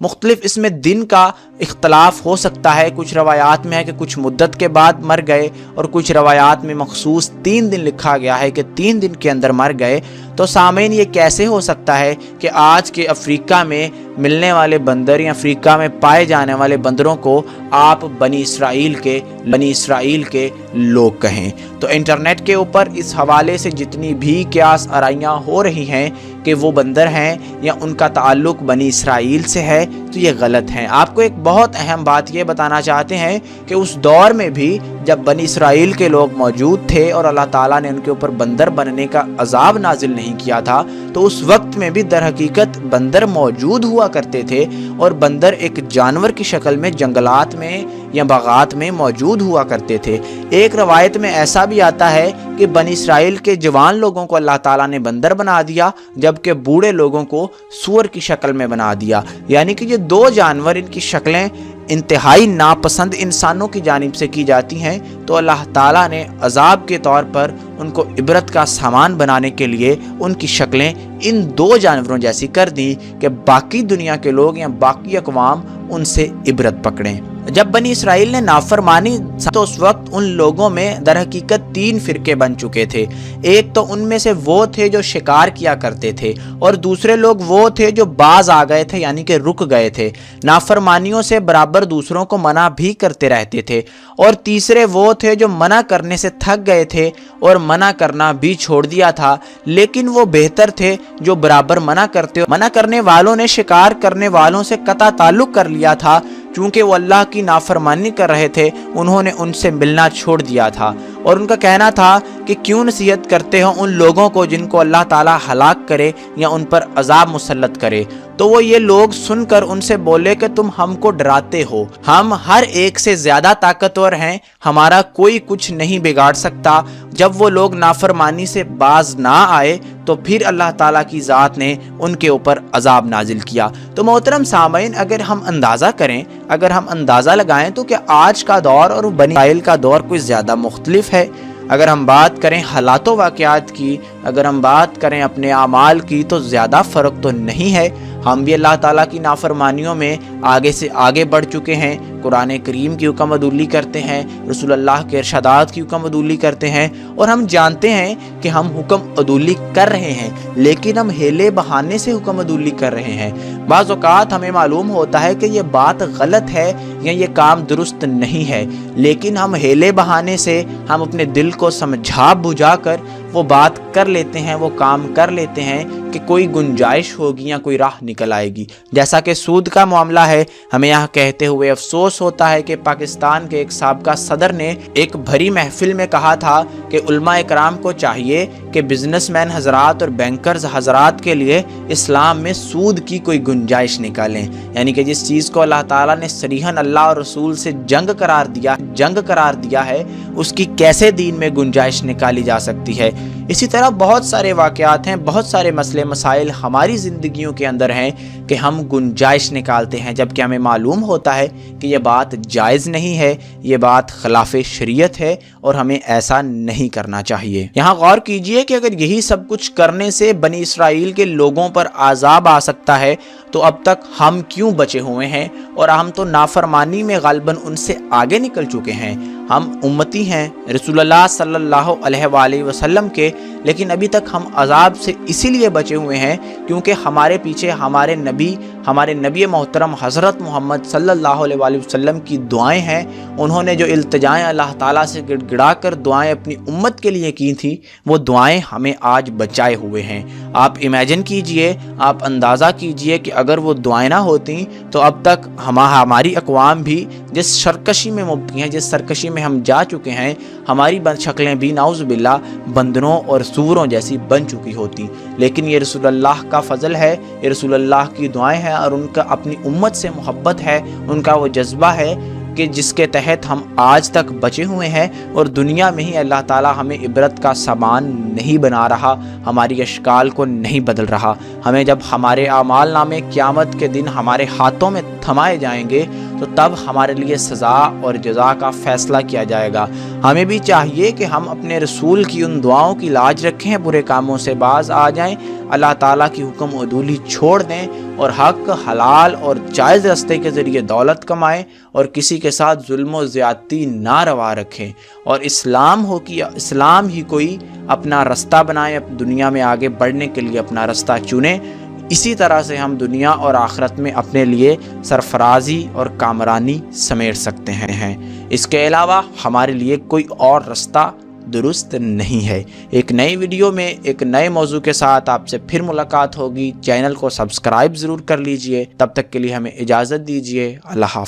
مختلف اس میں دن کا اختلاف ہو سکتا ہے، کچھ روایات میں ہے کہ کچھ مدت کے بعد مر گئے، اور کچھ روایات میں مخصوص 3 دن لکھا گیا ہے کہ 3 دن کے اندر مر گئے۔ تو سامعین، یہ کیسے ہو سکتا ہے کہ آج کے افریقہ میں ملنے والے بندر یا افریقہ میں پائے جانے والے بندروں کو آپ بنی اسرائیل کے لوگ کہیں؟ تو انٹرنیٹ کے اوپر اس حوالے سے جتنی بھی قیاس آرائیاں ہو رہی ہیں کہ وہ بندر ہیں یا ان کا تعلق بنی اسرائیل سے ہے، تو یہ غلط ہیں۔ آپ کو ایک بہت اہم بات یہ بتانا چاہتے ہیں کہ اس دور میں بھی جب بنی اسرائیل کے لوگ موجود تھے اور اللہ تعالیٰ نے ان کے اوپر بندر بننے کا عذاب نازل نہیں کیا تھا، تو اس وقت میں بھی در حقیقت بندر موجود ہوا کرتے تھے، اور بندر ایک جانور کی شکل میں جنگلات میں یا باغات میں موجود ہوا کرتے تھے۔ ایک روایت میں ایسا بھی آتا ہے کہ بنی اسرائیل کے جوان لوگوں کو اللہ تعالیٰ نے بندر بنا دیا، جبکہ بوڑھے لوگوں کو سور کی شکل میں بنا دیا، یعنی کہ یہ 2 جانور، ان کی شکلیں انتہائی ناپسند انسانوں کی جانب سے کی جاتی ہیں، تو اللہ تعالیٰ نے عذاب کے طور پر ان کو عبرت کا سامان بنانے کے لیے ان کی شکلیں ان 2 جانوروں جیسی کر دی کہ باقی دنیا کے لوگ یا باقی اقوام ان سے عبرت پکڑیں۔ جب بنی اسرائیل نے نافرمانی تو اس وقت ان لوگوں میں در حقیقت 3 فرقے بن چکے تھے۔ ایک تو ان میں سے وہ تھے جو شکار کیا کرتے تھے، اور دوسرے لوگ وہ تھے جو باز آ گئے تھے، یعنی کہ رک گئے تھے، نافرمانیوں سے برابر دوسروں کو منع بھی کرتے رہتے تھے، اور تیسرے وہ تھے جو منع کرنے سے تھک گئے تھے اور منع کرنا بھی چھوڑ دیا تھا، لیکن وہ بہتر تھے جو برابر منع کرنے والوں نے شکار کرنے والوں سے قطع تعلق کر لیا تھا، چونکہ وہ اللہ کی نافرمانی کر رہے تھے، انہوں نے ان سے ملنا چھوڑ دیا تھا، اور ان کا کہنا تھا کہ کیوں نصیحت کرتے ہو ان لوگوں کو جن کو اللہ تعالیٰ ہلاک کرے یا ان پر عذاب مسلط کرے۔ تو وہ یہ لوگ سن کر ان سے بولے کہ تم ہم کو ڈراتے ہو، ہم ہر ایک سے زیادہ طاقتور ہیں، ہمارا کوئی کچھ نہیں بگاڑ سکتا۔ جب وہ لوگ نافرمانی سے باز نہ آئے تو پھر اللہ تعالیٰ کی ذات نے ان کے اوپر عذاب نازل کیا۔ تو محترم سامعین، اگر ہم اندازہ کریں، اگر ہم اندازہ لگائیں تو کیا آج کا دور اور بنی اسرائیل کا دور کوئی زیادہ مختلف ہے؟ اگر ہم بات کریں حالات و واقعات کی، اگر ہم بات کریں اپنے اعمال کی، تو زیادہ فرق تو نہیں ہے۔ ہم بھی اللہ تعالیٰ کی نافرمانیوں میں آگے سے آگے بڑھ چکے ہیں، قرآن کریم کی حکم عدولی کرتے ہیں، رسول اللہ کے ارشادات کی حکم عدولی کرتے ہیں، اور ہم جانتے ہیں کہ ہم حکم عدولی کر رہے ہیں، لیکن ہم ہیلے بہانے سے حکم عدولی کر رہے ہیں۔ بعض اوقات ہمیں معلوم ہوتا ہے کہ یہ بات غلط ہے یا یہ کام درست نہیں ہے، لیکن ہم ہیلے بہانے سے، ہم اپنے دل کو سمجھا بجھا کر وہ بات کر لیتے ہیں، وہ کام کر لیتے ہیں کہ کوئی گنجائش ہوگی یا کوئی راہ نکل آئے گی۔ جیسا کہ سود کا معاملہ ہے، ہمیں یہاں کہتے ہوئے افسوس ہوتا ہے کہ پاکستان کے ایک سابقہ صدر نے ایک بھری محفل میں کہا تھا کہ علماء اکرام کو چاہیے کہ بزنس مین حضرات اور بینکرز حضرات کے لیے اسلام میں سود کی کوئی گنجائش نکالیں، یعنی کہ جس چیز کو اللہ تعالیٰ نے صریحاً اللہ اور رسول سے جنگ قرار دیا ہے، اس کی کیسے دین میں گنجائش نکالی جا سکتی ہے۔ اسی طرح بہت سارے واقعات ہیں، بہت سارے مسئلے مسائل ہماری زندگیوں کے اندر ہیں کہ ہم گنجائش نکالتے ہیں، جبکہ ہمیں معلوم ہوتا ہے کہ یہ بات جائز نہیں ہے، یہ بات خلاف شریعت ہے، اور ہمیں ایسا نہیں کرنا چاہیے۔ یہاں غور کیجئے کہ اگر یہی سب کچھ کرنے سے بنی اسرائیل کے لوگوں پر عذاب آ سکتا ہے، تو اب تک ہم کیوں بچے ہوئے ہیں؟ اور ہم تو نافرمانی میں غالباً ان سے آگے نکل چکے ہیں۔ ہم امتی ہیں رسول اللہ صلی اللہ علیہ وآلہ وسلم کے، لیکن ابھی تک ہم عذاب سے اسی لیے بچے ہوئے ہیں کیونکہ ہمارے پیچھے ہمارے نبی محترم حضرت محمد صلی اللہ علیہ وآلہ وسلم کی دعائیں ہیں۔ انہوں نے جو التجائیں اللہ تعالیٰ سے گڑ گڑا کر دعائیں اپنی امت کے لیے کی تھیں، وہ دعائیں ہمیں آج بچائے ہوئے ہیں۔ آپ امیجن کیجئے، آپ اندازہ کیجئے کہ اگر وہ دعائیں نہ ہوتیں تو اب تک ہماری اقوام بھی جس سرکشی میں مبتلا ہیں، جس سرکشی میں ہم جا چکے ہیں، ہماری شکلیں بھی نعوذ باللہ بندروں اور سوروں جیسی بن چکی ہوتی۔ لیکن یہ رسول اللہ کا فضل ہے، یہ رسول اللہ کی دعائیں ہیں، اور ان کا اپنی امت سے محبت ہے، ان کا وہ جذبہ ہے کہ جس کے تحت ہم آج تک بچے ہوئے ہیں، اور دنیا میں ہی اللہ تعالیٰ ہمیں عبرت کا سامان نہیں بنا رہا، ہماری اشکال کو نہیں بدل رہا۔ ہمیں جب ہمارے اعمال نامے قیامت کے دن ہمارے ہاتھوں میں تھمائے جائیں گے تو تب ہمارے لیے سزا اور جزا کا فیصلہ کیا جائے گا۔ ہمیں بھی چاہیے کہ ہم اپنے رسول کی ان دعاؤں کی لاج رکھیں، برے کاموں سے باز آ جائیں، اللہ تعالیٰ کی حکم عدولی چھوڑ دیں اور حق، حلال اور جائز راستے کے ذریعے دولت کمائیں اور کسی کے ساتھ ظلم و زیادتی نہ روا رکھیں، اور اسلام ہی کوئی اپنا رستہ بنائیں، دنیا میں آگے بڑھنے کے لیے اپنا رستہ چنیں۔ اسی طرح سے ہم دنیا اور آخرت میں اپنے لیے سرفرازی اور کامرانی سمیٹ سکتے ہیں۔ اس کے علاوہ ہمارے لیے کوئی اور رستہ درست نہیں ہے۔ ایک نئی ویڈیو میں ایک نئے موضوع کے ساتھ آپ سے پھر ملاقات ہوگی۔ چینل کو سبسکرائب ضرور کر لیجئے۔ تب تک کے لیے ہمیں اجازت دیجیے۔ اللہ حافظ۔